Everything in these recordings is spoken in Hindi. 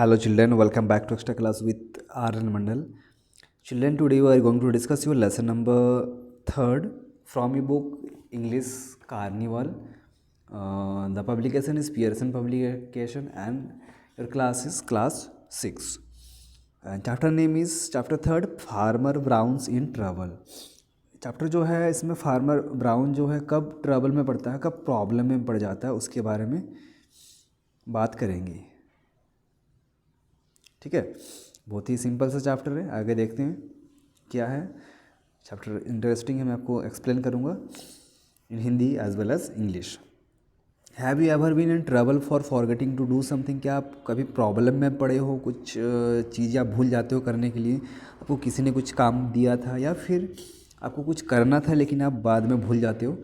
Hello children, welcome back to extra class with Aryan Mandal. Children, today we are going to discuss your lesson number 3rd from your book English Carnival. The publication is Pearson publication and your class is class 6. And chapter name is chapter 3rd Farmer Browns in Trouble. Chapter जो है इसमें फार्मर ब्राउन जो है कब ट्रबल में पड़ता है, कब प्रॉब्लम में पड़ जाता है, उसके बारे में बात करेंगे. ठीक है, बहुत ही सिंपल सा चैप्टर है. आगे देखते हैं क्या है. चैप्टर इंटरेस्टिंग है, मैं आपको एक्सप्लेन करूँगा in Hindi as well as English. Have you ever been in trouble for forgetting to do something. क्या आप कभी प्रॉब्लम में पड़े हो, कुछ चीज़ आप भूल जाते हो करने के लिए. आपको किसी ने कुछ काम दिया था या फिर आपको कुछ करना था लेकिन आप बाद में भूल जाते हो.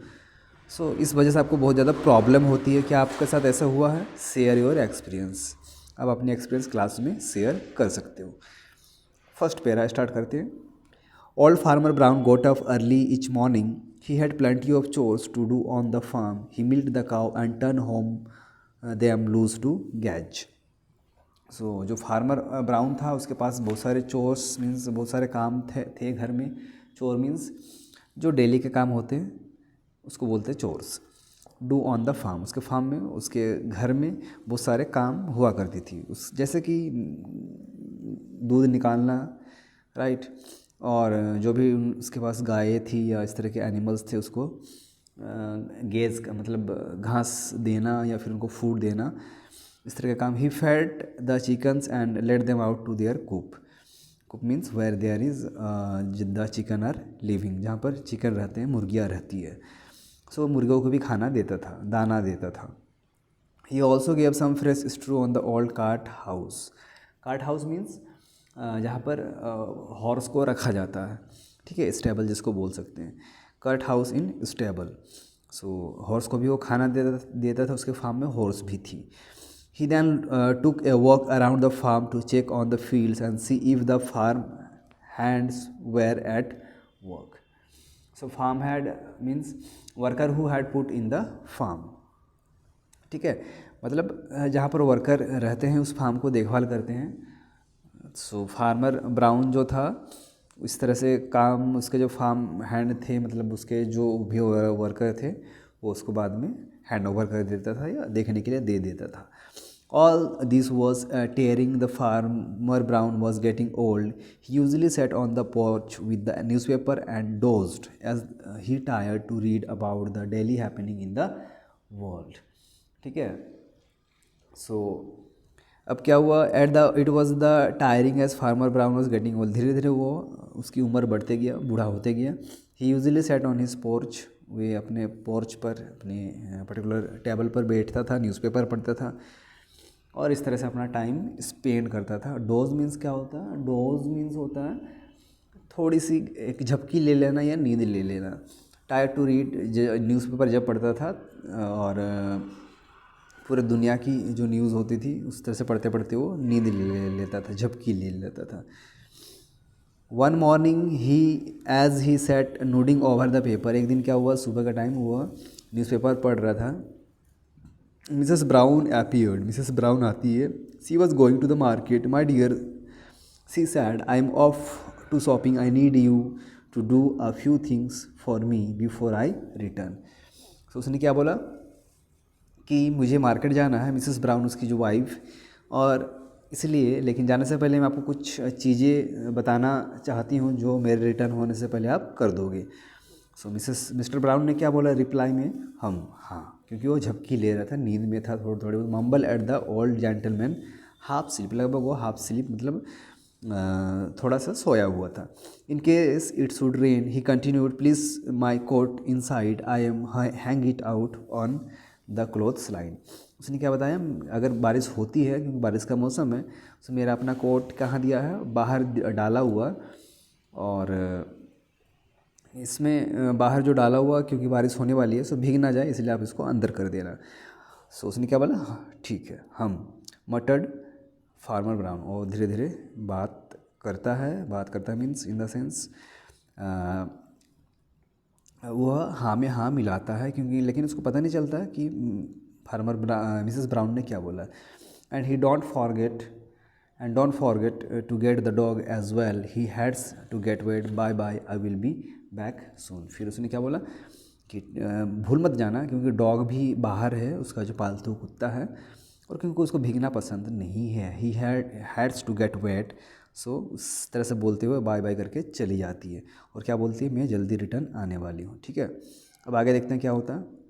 सो इस वजह से आपको बहुत ज़्यादा प्रॉब्लम होती है. क्या आपके साथ ऐसा हुआ है? Share your experience. आप अपने एक्सपीरियंस क्लास में शेयर कर सकते हो. फर्स्ट पैरा स्टार्ट करते हैं. Old farmer Brown got up early each morning. He had plenty of chores to do on the farm. He milked the cow and turn home them loose to graze. So जो फार्मर ब्राउन था उसके पास बहुत सारे चोर्स मीन्स बहुत सारे काम थे घर में. चोर मीन्स जो डेली के काम होते हैं उसको बोलते हैं chores. Do on the farm, उसके फार्म में, उसके घर में बहुत सारे काम हुआ करती थी. उस जैसे कि दूध निकालना, राइट, और जो भी उसके पास गायें थी या इस तरह के एनिमल्स थे उसको गेज का मतलब घास देना या फिर उनको फूड देना, इस तरह का काम. He fed the chickens and let them out to their coop. Coop means where there is the chicken are living, जहाँ पर चिकन रहते हैं, मुर्गियाँ रहती है. सो मुर्गियों को भी खाना देता था, दाना देता था. He also gave some fresh straw on the old cart house. Cart house means जहाँ पर हॉर्स को रखा जाता है. ठीक है, स्टेबल जिसको बोल सकते हैं. Cart house in stable. So horse को भी वो खाना देता था. उसके फार्म में हॉर्स भी थी. He then took a walk around the farm to check on the fields and see if the farm hands were at work. So farm hand means worker who had put in the farm. ठीक है, मतलब जहाँ पर वर्कर रहते हैं उस फार्म को देखभाल करते हैं. सो फार्मर ब्राउन जो था इस तरह से काम, उसके जो फार्म हैंड थे मतलब उसके जो भी वर्कर थे वो उसको बाद में हैंड ओवर कर देता था या देखने के लिए दे देता था. All this was tearing the farmer Brown was getting old. He usually sat on the porch with the newspaper and dozed as he tired to read about the daily happening in the world. ठीक है. So अब क्या हुआ? It was the tiring as farmer Brown was getting old. धीरे धीरे वो उसकी उम्र बढ़ते गया, बूढ़ा होते गया. He usually sat on his porch. वे अपने पोर्च पर, अपने पर्टिकुलर टेबल पर बैठता था, न्यूज़पेपर पढ़ता था और इस तरह से अपना टाइम स्पेंड करता था. डोज मीन्स क्या होता है? डोज मीन्स होता है थोड़ी सी एक झपकी ले लेना या नींद ले लेना. टायर टू रीड, न्यूज़पेपर जब पढ़ता था और पूरे दुनिया की जो न्यूज़ होती थी उस तरह से पढ़ते पढ़ते वो नींद ले लेता था, झपकी ले लेता था. One morning he as he sat nodding over the paper. एक दिन क्या हुआ, सुबह का टाइम हुआ, न्यूज़पेपर पढ़ रहा था. Mrs Brown appeared. Mrs Brown आती है. She was going to the market. My dear, she said, I am off to shopping. I need you to do a few things for me before I return. So उसने क्या बोला कि मुझे मार्केट जाना है, मिसेस ब्राउन उसकी जो वाइफ, और इसलिए, लेकिन जाने से पहले मैं आपको कुछ चीज़ें बताना चाहती हूँ जो मेरे रिटर्न होने से पहले आप कर दोगे. सो मिस्टर ब्राउन ने क्या बोला रिप्लाई में? हाँ, क्योंकि वो झपकी ले रहा था, नींद में था थोड़ी थोड़ी. Mumble at the old gentleman half sleep. लगभग वो हाफ स्लीप मतलब थोड़ा सा सोया हुआ था. In case it should rain, he continued, please my coat inside, I am hang it out on the clothes line. उसने क्या बताया? अगर बारिश होती है, क्योंकि बारिश का मौसम है, तो मेरा अपना कोट कहाँ दिया है? बाहर डाला हुआ. और इसमें बाहर जो डाला हुआ, क्योंकि बारिश होने वाली है सो भीग ना जाए, इसलिए आप इसको अंदर कर देना. सो उसने क्या बोला? ठीक है, हम. मटर्ड फार्मर ब्राउन. और धीरे धीरे बात करता है मीन्स इन द सेंस वह हाँ में हाँ मिलाता है, क्योंकि लेकिन उसको पता नहीं चलता कि मिसेस ब्राउन ने क्या बोला. And he don't forget and don't forget to get the dog as well, he hates to get wet, bye bye I will be back soon. फिर उसने क्या बोला कि भूल मत जाना, क्योंकि डॉग भी बाहर है, उसका जो पालतू कुत्ता है, और क्योंकि उसको भीगना पसंद नहीं है। ही हैड्स टू गेट वेट, सो उस तरह से बोलते हुए बाय बाय करके चली जाती है, और क्या बोलती है, मैं जल्दी रिटर्न आने वाली हूँ। ठीक है, अब आगे देखते हैं क्या होता है।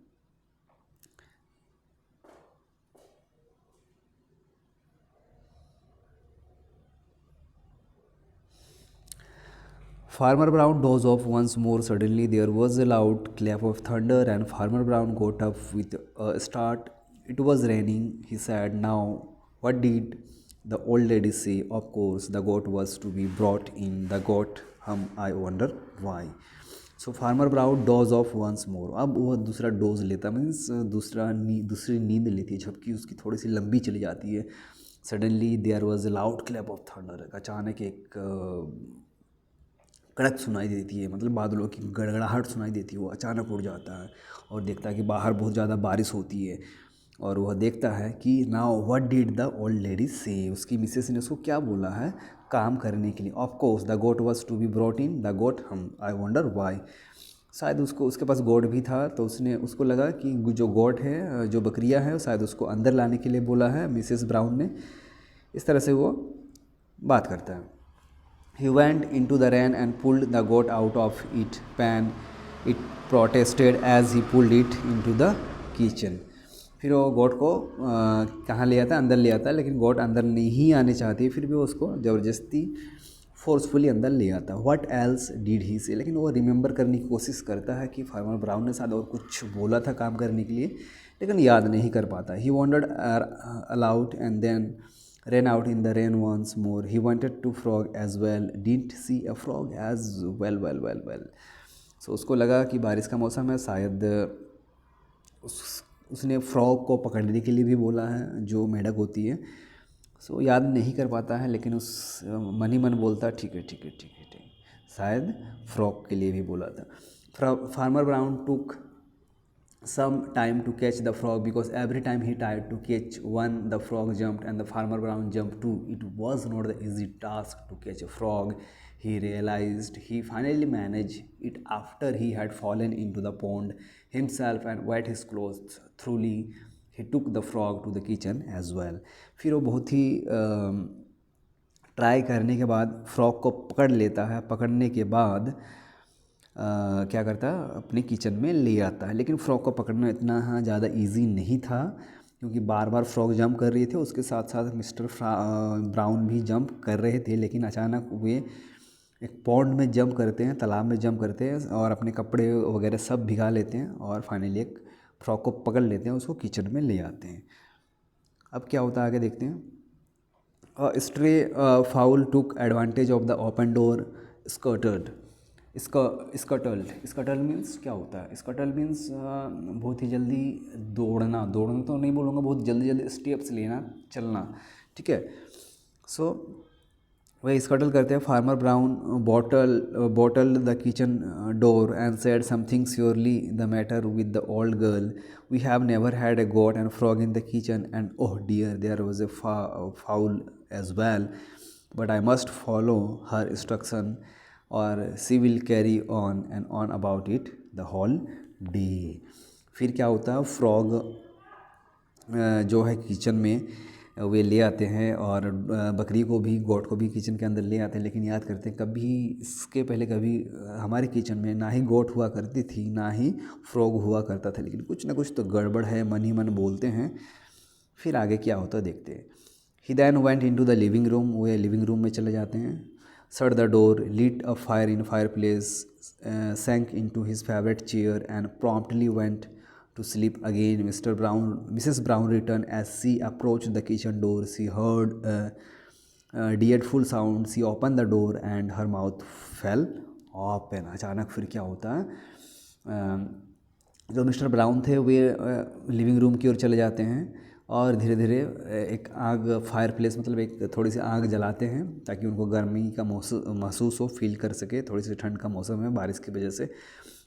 Farmer Brown dozed off once more. Suddenly, there was a loud clap of thunder, and Farmer Brown got up with a start. It was raining, he said. Now, what did the old lady say? Of course, the goat was to be brought in. The goat, I wonder why. So farmer Brown doze off once more, अब वह दूसरा डोज लेता, मीन्स दूसरी नींद लेती है, जबकि उसकी थोड़ी सी लंबी चली जाती है। Suddenly there was a loud clap of thunder, अचानक एक कड़क सुनाई देती है, मतलब बादलों की गड़गड़ाहट सुनाई देती है। वो अचानक उड़ जाता है और देखता है कि बाहर बहुत ज़्यादा बारिश होती है, और वह देखता है कि now what did the old lady से, उसकी मिसेस ने उसको क्या बोला है काम करने के लिए। Of course the goat was to be brought in, the goat, I wonder why. शायद उसके पास गोट भी था, तो उसको लगा कि जो गोट है, जो बकरियां है, शायद उसको अंदर लाने के लिए बोला है मिसेस ब्राउन ने। इस तरह से वो बात करता है। He went into the rain and pulled the goat out of its pan. It protested as he pulled it into the kitchen. फिर वो गोट को कहाँ ले आता, अंदर ले आता, लेकिन गोट अंदर नहीं आने चाहती, फिर भी उसको ज़बरदस्ती फोर्सफुली अंदर ले आता। व्हाट एल्स डिड ही से, लेकिन वो रिमेंबर करने की कोशिश करता है कि फार्मर ब्राउन ने शायद और कुछ बोला था काम करने के लिए, लेकिन याद नहीं कर पाता। He wondered aloud and then ran out in the rain once more. He wanted to frog as well. Didn't see a frog as well. So उसको लगा कि बारिश का मौसम है, शायद उसने फ्रॉग को पकड़ने के लिए भी बोला है, जो मेढक होती है। सो याद नहीं कर पाता है, लेकिन उस मन ही मन बोलता ठीक है, शायद फ्रॉग के लिए भी बोला था। Farmer brown took some time to catch the frog, because every time he tried to catch one, the frog jumped and the farmer brown jumped too. It was not the easy task to catch a frog, he realized. He finally managed it after he had fallen into the pond himself and wet his clothes thoroughly. He took the frog to the kitchen as well. फिर वो बहुत ही ट्राई करने के बाद फ्रॉग को पकड़ लेता है। पकड़ने के बाद क्या करता है, अपने किचन में ले आता है। लेकिन फ्रॉग को पकड़ना इतना ज़्यादा इजी नहीं था, क्योंकि बार बार फ्रॉग जंप कर रही थे, उसके साथ साथ मिस्टर ब्राउन भी जंप कर रहे थे। लेकिन अचानक वे एक पॉन्ड में जंप करते हैं, तालाब में जंप करते हैं, और अपने कपड़े वगैरह सब भिगा लेते हैं, और फाइनली एक फ्रॉग को पकड़ लेते हैं, उसको किचन में ले आते हैं। अब क्या होता है आगे देखते हैं। Stray foul took advantage of the open door, scuttled means क्या होता है, स्कटल मीन्स बहुत ही जल्दी दौड़ना तो नहीं बोलूँगा, बहुत जल्दी स्टेप्स लेना, चलना। ठीक है, सो वही स्कटल करते हैं। Farmer Brown bottle the kitchen door and said something surely the matter with the old girl, we have never had a goat and frog in the kitchen, and oh dear there was a fowl as well, but I must follow her instruction और she will carry on and on about it the whole day. फिर क्या होता है, फ्रॉग जो है किचन में वे ले आते हैं, और बकरी को भी, गोट को भी किचन के अंदर ले आते हैं। लेकिन याद करते हैं, कभी इसके पहले कभी हमारे किचन में ना ही गोट हुआ करती थी, ना ही फ्रॉग हुआ करता था, लेकिन कुछ ना कुछ तो गड़बड़ है, मन ही मन बोलते हैं। फिर आगे क्या होता है देखते हैं। He then went into the living room, वे लिविंग रूम में चले जाते हैं। Shut the door, lit a fire in fireplace, sank into his favorite chair, and promptly went to sleep again. Mrs. Brown returned as she approached the kitchen door. She heard a dreadful sound. She opened the door and her mouth fell open. अचानक फिर क्या होता है, जो मिस्टर ब्राउन थे वे लिविंग रूम की ओर चले जाते हैं, और धीरे धीरे एक आग, फायर प्लेस मतलब एक थोड़ी सी आग जलाते हैं, ताकि उनको गर्मी का महसूस हो, फील कर सके। थोड़ी सी ठंड का मौसम है बारिश की वजह से।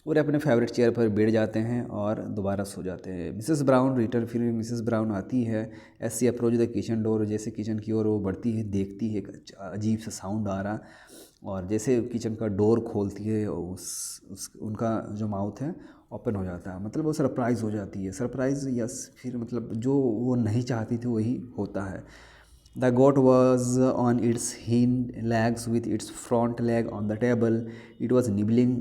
और अपने फेवरेट चेयर पर बैठ जाते हैं और दोबारा सो जाते हैं। मिसेस ब्राउन रिटर्न, फिर मिसेस ब्राउन आती है। As she approach the kitchen door, जैसे किचन की ओर वो बढ़ती है, देखती है एक अजीब सा साउंड आ रहा, और जैसे किचन का डोर खोलती है उस उनका जो माउथ है ओपन हो जाता है, मतलब वो सरप्राइज़ हो जाती है। सरप्राइज़ या फिर मतलब जो वो नहीं चाहती थी वही होता है। The goat was on its hind legs with its front leg on the table. It was nibbling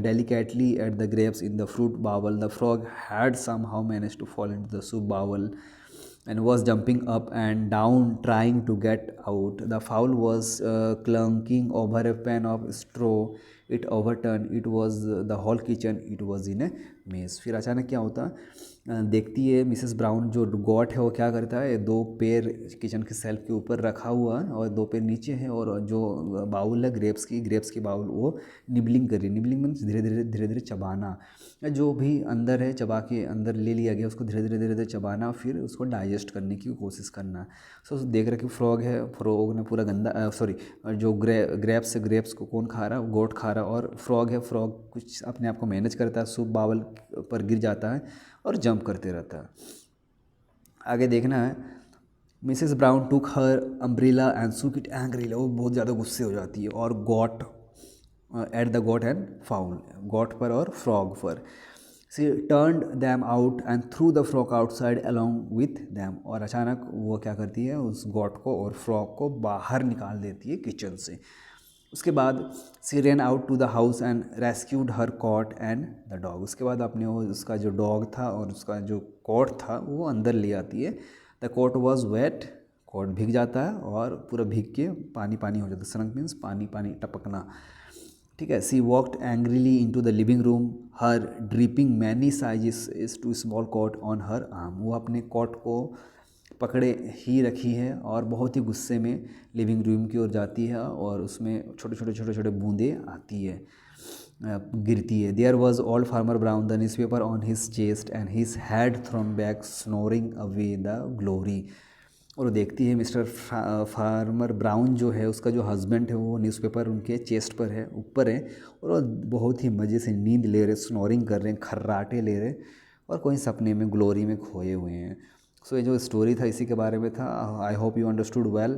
delicately at the grapes in the fruit bowl. The frog had somehow managed to fall into the soup bowl and was jumping up and down trying to get out. The fowl was clunking over a pan of straw. It overturned. It was the whole kitchen. It was in a maze. फिर अचानक क्या होता, देखती है मिसेस ब्राउन, जो गॉट है वो क्या करता है, दो पैर किचन के सेल्फ के ऊपर रखा हुआ है और दो पैर नीचे है, और जो बाउल है ग्रेप्स की बाउल वो निबलिंग कर रही है। निबलिंग मीन्स धीरे धीरे चबाना, जो भी अंदर है चबा के अंदर ले लिया गया उसको धीरे धीरे चबाना, फिर उसको डाइजेस्ट करने की कोशिश करना। सो देख रहे कि फ्रॉग है, फ्रॉग ने पूरा गंदा जो ग्रेप्स को कौन खा रहा है, गोट खा रहा है, और फ्रॉग है, फ्रॉग कुछ अपने आप को मैनेज करता है, सूप बावल पर गिर जाता है और जंप करते रहता है। आगे देखना है, Mrs Brown took her umbrella and shook it angrily, वो बहुत ज़्यादा गुस्से हो जाती है, और got at the goat and fowl, goat पर और फ्रॉग पर। She turned them out and threw the frog outside along with them, और अचानक वो क्या करती है, उस गॉट को और फ्रॉग को बाहर निकाल देती है किचन से। उसके बाद she ran out to the house and rescued her cat and the dog, उसके बाद अपने वो उसका जो डॉग था और उसका जो कॉट था वो अंदर ले आती है। The cot was wet, cot भीग जाता है और पूरा भीग के पानी पानी हो जाता है। सनक मीन्स पानी पानी टपकना, ठीक है। She walked angrily in to the living room, her dripping many sizes too small cat on her arm, वो अपने कॉट को पकड़े ही रखी है और बहुत ही गुस्से में लिविंग रूम की ओर जाती है, और उसमें छोटे छोटे बूंदें आती है, गिरती है। There was old farmer Brown, the newspaper on his chest and his head thrown back snoring away the glory, और देखती है मिस्टर फार्मर ब्राउन जो है, उसका जो हस्बैंड है, वो न्यूज़पेपर उनके चेस्ट पर है, ऊपर है, और वो बहुत ही मज़े से नींद ले रहे, स्नोरिंग कर रहे हैं, खर्राटे ले रहे, और कोई सपने में ग्लोरी में खोए हुए हैं। सो ये जो स्टोरी था इसी के बारे में था। I hope you understood well.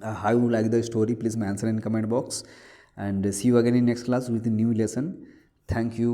How you like the story, please mention in comment box, and see you again in next class with new lesson. Thank you.